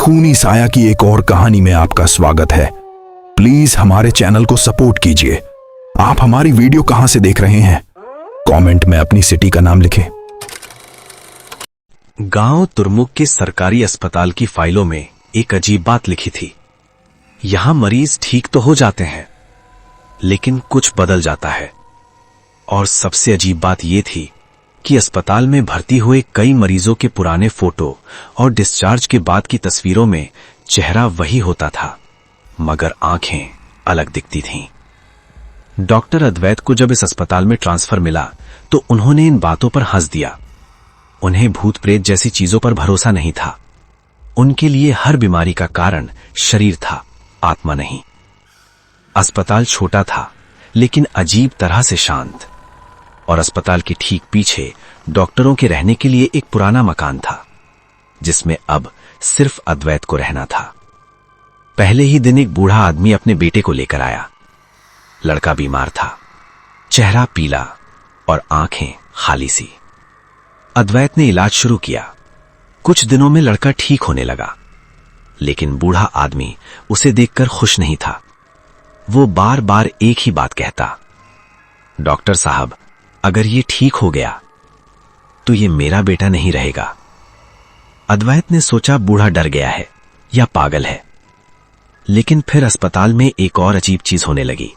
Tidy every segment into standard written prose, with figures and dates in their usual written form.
खूनी साया की एक और कहानी में आपका स्वागत है। प्लीज हमारे चैनल को सपोर्ट कीजिए। आप हमारी वीडियो कहां से देख रहे हैं, कमेंट में अपनी सिटी का नाम लिखें। गांव तुरमुक के सरकारी अस्पताल की फाइलों में एक अजीब बात लिखी थी। यहां मरीज ठीक तो हो जाते हैं, लेकिन कुछ बदल जाता है। और सबसे अजीब बात यह थी कि अस्पताल में भर्ती हुए कई मरीजों के पुराने फोटो और डिस्चार्ज के बाद की तस्वीरों में चेहरा वही होता था, मगर आंखें अलग दिखती थीं। डॉक्टर अद्वैत को जब इस अस्पताल में ट्रांसफर मिला तो उन्होंने इन बातों पर हंस दिया। उन्हें भूत प्रेत जैसी चीजों पर भरोसा नहीं था। उनके लिए हर बीमारी का कारण शरीर था, आत्मा नहीं। अस्पताल छोटा था, लेकिन अजीब तरह से शांत। और अस्पताल के ठीक पीछे डॉक्टरों के रहने के लिए एक पुराना मकान था, जिसमें अब सिर्फ अद्वैत को रहना था। पहले ही दिन एक बूढ़ा आदमी अपने बेटे को लेकर आया। लड़का बीमार था, चेहरा पीला और आंखें खाली सी। अद्वैत ने इलाज शुरू किया। कुछ दिनों में लड़का ठीक होने लगा, लेकिन बूढ़ा आदमी उसे देखकर खुश नहीं था। वो बार बार एक ही बात कहता, डॉक्टर साहब, अगर ये ठीक हो गया तो ये मेरा बेटा नहीं रहेगा। अद्वैत ने सोचा बूढ़ा डर गया है या पागल है। लेकिन फिर अस्पताल में एक और अजीब चीज होने लगी।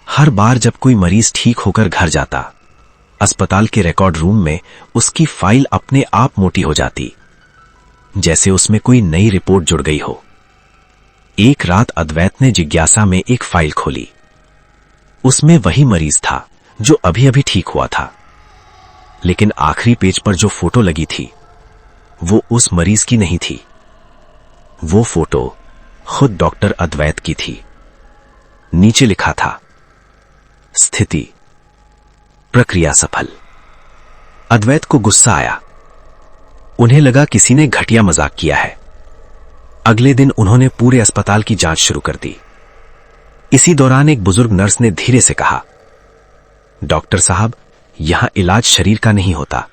हर बार जब कोई मरीज ठीक होकर घर जाता, अस्पताल के रिकॉर्ड रूम में उसकी फाइल अपने आप मोटी हो जाती, जैसे उसमें कोई नई रिपोर्ट जुड़ गई हो। एक रात अद्वैत ने जिज्ञासा में एक फाइल खोली। उसमें वही मरीज था जो अभी अभी ठीक हुआ था, लेकिन आखिरी पेज पर जो फोटो लगी थी वो उस मरीज की नहीं थी। वो फोटो खुद डॉक्टर अद्वैत की थी। नीचे लिखा था, स्थिति प्रक्रिया सफल। अद्वैत को गुस्सा आया। उन्हें लगा किसी ने घटिया मजाक किया है। अगले दिन उन्होंने पूरे अस्पताल की जांच शुरू कर दी। इसी दौरान एक बुजुर्ग नर्स ने धीरे से कहा, डॉक्टर साहब, यहां इलाज शरीर का नहीं होता।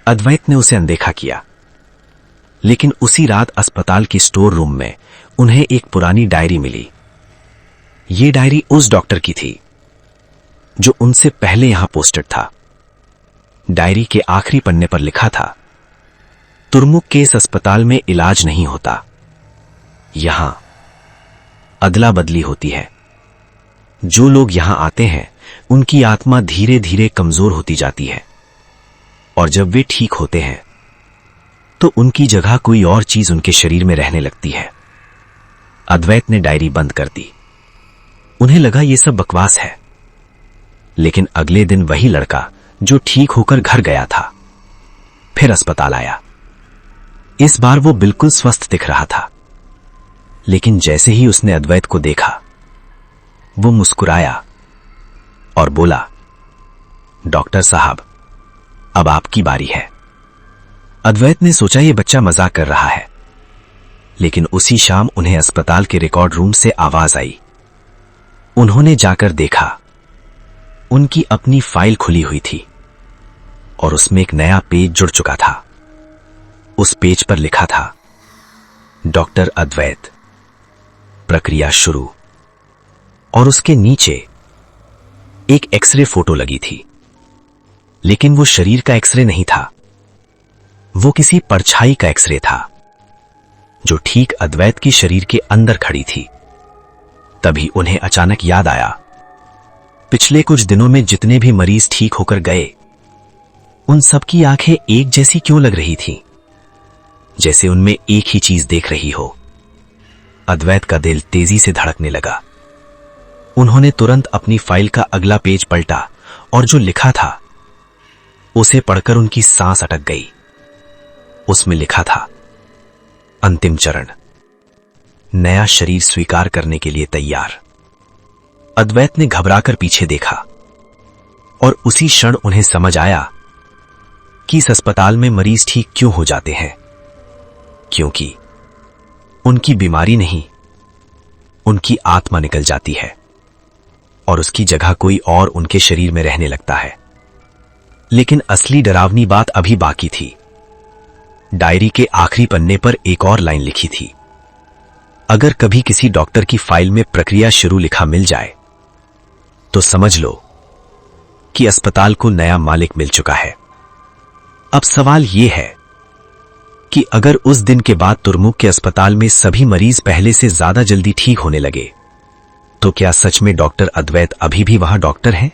अद्वैत ने उसे अनदेखा किया। लेकिन उसी रात अस्पताल की स्टोर रूम में उन्हें एक पुरानी डायरी मिली। यह डायरी उस डॉक्टर की थी जो उनसे पहले यहां पोस्टेड था। डायरी के आखिरी पन्ने पर लिखा था, तुरमुक के इस अस्पताल में इलाज नहीं होता, यहां अदला बदली होती है। जो लोग यहां आते हैं उनकी आत्मा धीरे धीरे कमजोर होती जाती है, और जब वे ठीक होते हैं तो उनकी जगह कोई और चीज उनके शरीर में रहने लगती है। अद्वैत ने डायरी बंद कर दी। उन्हें लगा यह सब बकवास है। लेकिन अगले दिन वही लड़का जो ठीक होकर घर गया था फिर अस्पताल आया। इस बार वो बिल्कुल स्वस्थ दिख रहा था। लेकिन जैसे ही उसने अद्वैत को देखा, वो मुस्कुराया और बोला, डॉक्टर साहब, अब आपकी बारी है। अद्वैत ने सोचा ये बच्चा मजाक कर रहा है, लेकिन उसी शाम उन्हें अस्पताल के रिकॉर्ड रूम से आवाज आई। उन्होंने जाकर देखा, उनकी अपनी फाइल खुली हुई थी और उसमें एक नया पेज जुड़ चुका था। उस पेज पर लिखा था, डॉक्टर अद्वैत, प्रक्रिया शुरू। और उसके नीचे एक एक्सरे फोटो लगी थी। लेकिन वो शरीर का एक्सरे नहीं था, वो किसी परछाई का एक्सरे था जो ठीक अद्वैत की शरीर के अंदर खड़ी थी। तभी उन्हें अचानक याद आया, पिछले कुछ दिनों में जितने भी मरीज ठीक होकर गए, उन सबकी आंखें एक जैसी क्यों लग रही थी, जैसे उनमें एक ही चीज देख रही हो। अद्वैत का दिल तेजी से धड़कने लगा। उन्होंने तुरंत अपनी फाइल का अगला पेज पलटा और जो लिखा था उसे पढ़कर उनकी सांस अटक गई। उसमें लिखा था, अंतिम चरण, नया शरीर स्वीकार करने के लिए तैयार। अद्वैत ने घबराकर पीछे देखा और उसी क्षण उन्हें समझ आया कि इस अस्पताल में मरीज ठीक क्यों हो जाते हैं। क्योंकि उनकी बीमारी नहीं, उनकी आत्मा निकल जाती है और उसकी जगह कोई और उनके शरीर में रहने लगता है। लेकिन असली डरावनी बात अभी बाकी थी। डायरी के आखिरी पन्ने पर एक और लाइन लिखी थी, अगर कभी किसी डॉक्टर की फाइल में प्रक्रिया शुरू लिखा मिल जाए तो समझ लो कि अस्पताल को नया मालिक मिल चुका है। अब सवाल यह है कि अगर उस दिन के बाद तुर्मुक के अस्पताल में सभी मरीज पहले से ज्यादा जल्दी ठीक होने लगे, तो क्या सच में डॉक्टर अद्वैत अभी भी वहां डॉक्टर हैं,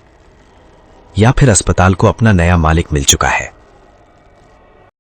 या फिर अस्पताल को अपना नया मालिक मिल चुका है?